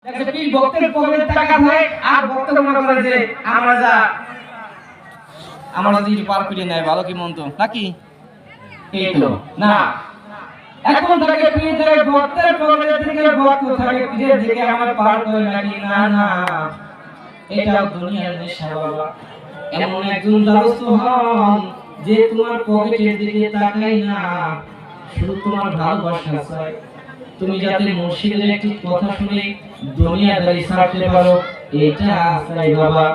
একটা পীর ভক্তের পকেটে টাকা থাকে আর ভক্ত মনে করে যে আমরা যদি পার করে নেয় ভালো কি মন্দ নাকি এই তো না এখন থাকে পীরের ভক্তের পকেটে থেকে ভক্ত থাকে পীরের দিকে আমার পার করে নাকি না না এটা দুনিয়ার নেশা বাবা এমন একজন দ্বারস্থ হন যে তোমার পকেটের দিকে তাকাই না শুধু তোমার ভালোবাসা চায় তুমি যাতে মুর্শিদের একটি কথা শুনে দুনিয়াদারি ছাড়তে পারো এটা চাই বাবা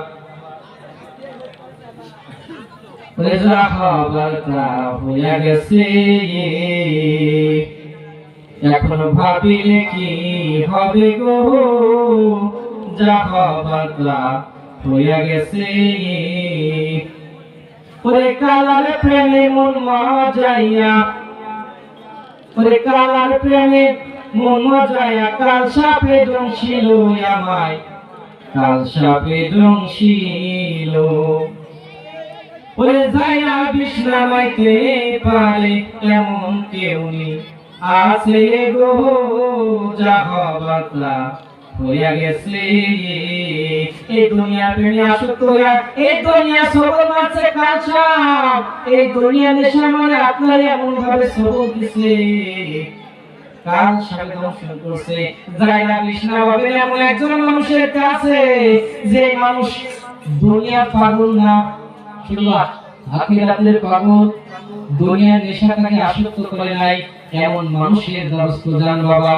রেজা খবরটা হইয়া গেছে এখন ভাবিলে কি হবে গো যা খবরটা হইয়া গেছে ওরে কালার প্রেমে মন মজাইয়া ওরে কালার প্রেমে মন মজাইয়া কাল সাপে দংশিল আমায় কাল সাপে দংশিল ওরে যাইয়া বিষ্ণামাইতে পারে এমন কেউ নেই আছে গো যা হবাতলা হইয়া গেছে এই দুনিয়া প্রেমে আসক্ত হইয়া এই দুনিয়া সবল মারছে কাল সাপ এই দুনিয়া নেশা মানে আপনার এমন ভাবে সবল দিছে কাল সাপে দংশন করছে যাইয়া বিষ্ণা হবে এমন একজন মানুষের কাছে যে মানুষ দুনিয়া পাগল না শুধু আখিরাতের পাগল দুনিয়ার নেশাটাকে আসক্ত করে নাই এমন মানুষের দ্বারস্থ জান বাবা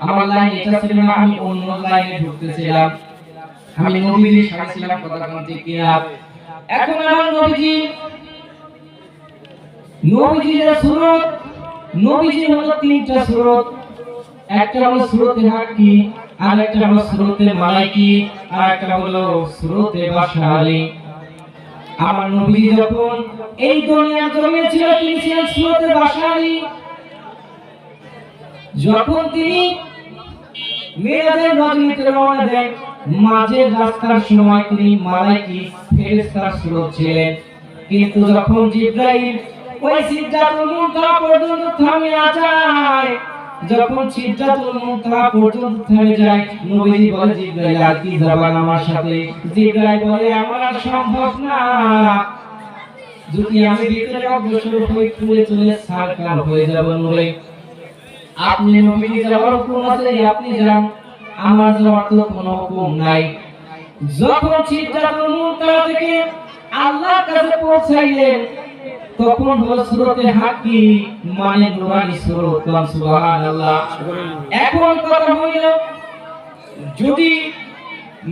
আমার লাইন এটা ছিল না আমি অন্য লাইনে ঢুকতেছিলাম আমি নবীজির সাথে ছিলাম কথা বলতে কি এখন আমার নবীজির সুরত নবীজি হলো তিনটা সুরত একটা হলো সুরতে হাক্কি আর একটা হলো সুরতে মালাইকি আর একটা হলো সুরতে বাশারি আমার নবী যখন এই দুনিয়া জমিনে ছিল তিনি ছিলেন সুরতে বাশারি যখন তিনি মেরাজের রজনীতে রওনা দেন মাঝের রাস্তার সময় তিনি মালাইকি ফেরেশতার সুরত ছিলেন কিন্তু যখন জিবরাইল ওই সিদরাতুল মুনতাহা পর্যন্ত থামে যায় যখন সিদরাতুল মুনতাহা পর্যন্ত থেমে যায় নবীজি বলে জিবরাইল আর কি যাবেন আমার সাথে জিবরাইল বলে আমার আর সম্ভব না যদি আমি ভিতরে অগ্রসর হই পুরে চলে সারকার হয়ে যাব নূরে আপনি নবীজি যাওয়ার হুকুম আছে আপনি যান আমার যাওয়ার তো কোনো হুকুম নাই যখন সিদরাতুল মুনতাহা থেকে আল্লাহর কাছে পৌঁছাইলেন তখন হযরতে হাক্কি মানে নুরানি সুরত সুবহানাল্লাহ এখন কথা হইল যদি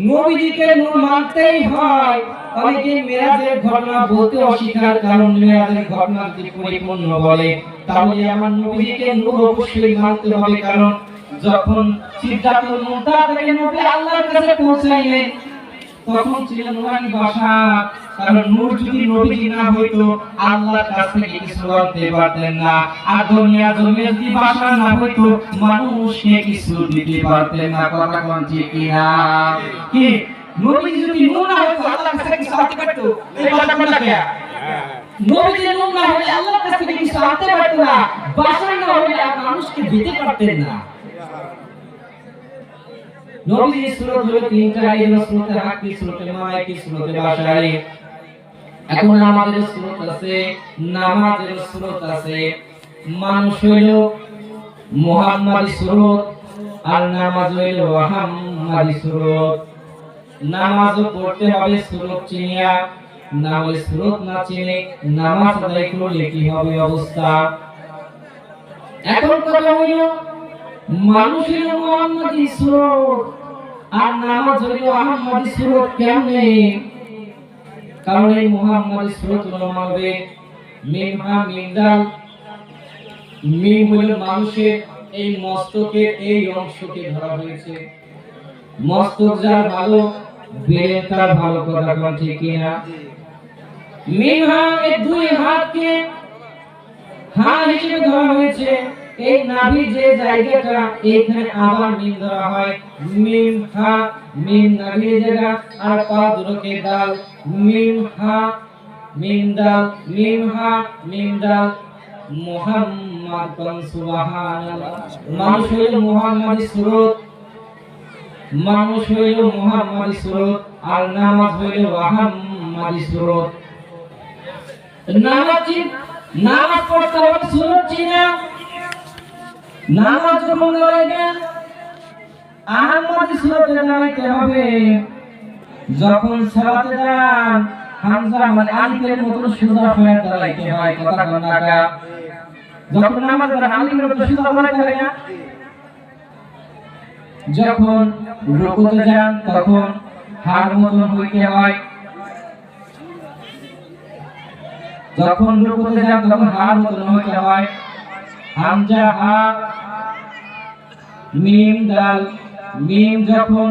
নবীজিকে নূর মানতেই হয় অনেকে মেরাজের ঘটনা বলতে অস্বীকার কারণ মেরাজের ঘটনা যদি পরিপূর্ণ বলে তাহলে আমার নবীজিকে নূর অবশ্যই মানতে হবে কারণ যখন সিদরাতুল মুনতাহা থেকে নবী আল্লাহর কাছে পৌঁছাইলেন তখন ছিল নুরানি ভাষা কারণ নূর যদি নবীজি না হইতো আল্লাহর কাছ থেকে কিছু আনতে পারতেন না আর দুনিয়া জমিনে যদি ভাষা না হইতো মানুষকে কিছু দিতে পারতেন না কথা কোন ঠিক কি না কি নবীজি যদি নূর না হইতো আল্লাহর কাছ থেকে কিছু আনতে পারতো এই কথা কোন লাগে নবীজি নূর না হলে আল্লাহর কাছ থেকে কিছু আনতে পারতো না ভাষা না হলে মানুষকে দিতে পারতেন না নবীজির সুরত হলো তিনটা এই সুরতে হাক্কি সুরতে মালাইকি সুরতে বাশারি এখন আমাদের সুরত আছে নামাজের সুরত আছে মানুষ হইল মুহাম্মাদি সুরত আর নামাজ হইল আহমদি সুরত নামাজও পড়তে হবে সুরত চিনিয়া না হলে সুরত না চিনে নামাজ আদায় করলে কি হবে অবস্থা এখন কথা হইল মানুষের মুহাম্মাদি সুরত আর নামাজ হইল আহমদি সুরত কেমনে কারণ এই মুহাম্মাদি সুরত মানবে মিম হা মিম দাল মিম হইল মানুষের এই মস্তকের এই অংশকে ধরা হয়েছে মস্তক যার ভালো ব্রেন তার ভালো কথা কোন ঠিক কি না মিম হা এই দুই হাতকে হা হিসেবে ধরা হয়েছে এই নাভি যে জায়গাটা এখানে আবার মিম ধরা হয় মিম হা মিম নাভি জায়গা আর পা দুটোকে দাল মিম হা মিম দাল মিম হা মিম দাল মুহাম্মাদ সুবহানাল্লাহ মানুষ হইল মুহাম্মাদি সুরত মানুষ হইল মুহাম্মাদি সুরত আর নামাজ হইল আহম্মদি সুরত। নামাজ পড়তে হবে সুরত চিনা, নামাজ যখন দাঁড়াইবেন আহম্মদি সুরতে দাঁড়াইতে হবে। যখন সালাতে দাঁড়ান হামজা মানে আলিফের মতো সোজা হয়ে দাঁড়াইতে হয়, কথা কোন নাকা। যখন নামাজ পড়েন আলিফের মতো সোজা দাঁড়াইতে হয় না। যখন রুকুতে যান তখন হার মতন হইতে হয়, যখন রুকুতে যান তখন হার মতন হইতে হয়। হামজা হা মিম দাল, মিম যখন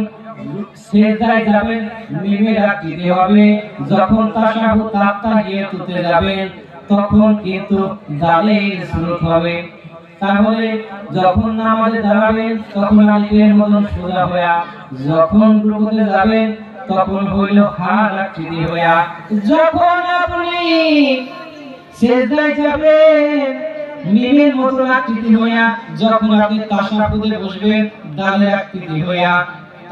সিজদায় যাবেন মিমের আকৃতি হবে, যখন তাশাহুদ তাহিয়াতুতে যাবেন তখন কিন্তু দালের সুরত হবে। তাহলে যখন নামাজে দাঁড়াবেন তখন আলিফের মতন সোজা হইয়া, যখন রুকুতে যাবেন তখন হইল হার আকৃতি হইয়া, যখন আপনি সিজদায় যাবেন মিমের মতন আকৃতি হইয়া, যখন আপনি তাশাহুদে বসবেন দালের আকৃতি হইয়া।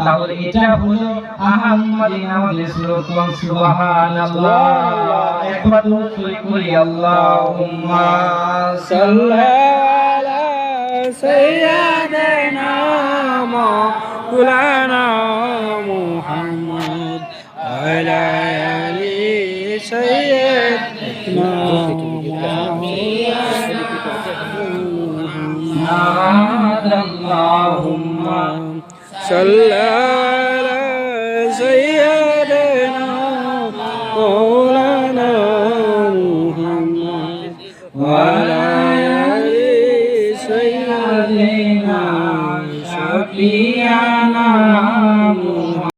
তাহলে এটা হলো আহম্মদি নামাজের সুরত। সুবহানাল্লাহ, একবার তো সই করি আল্লাহুম্মা সাল্লি আলা সাইয়্যিদিনা মাওলানা মুহাম্মদ ওয়া আলি সাইয়্যিদিনা মুহাম্মদ। আল্লাহুম্মা صلى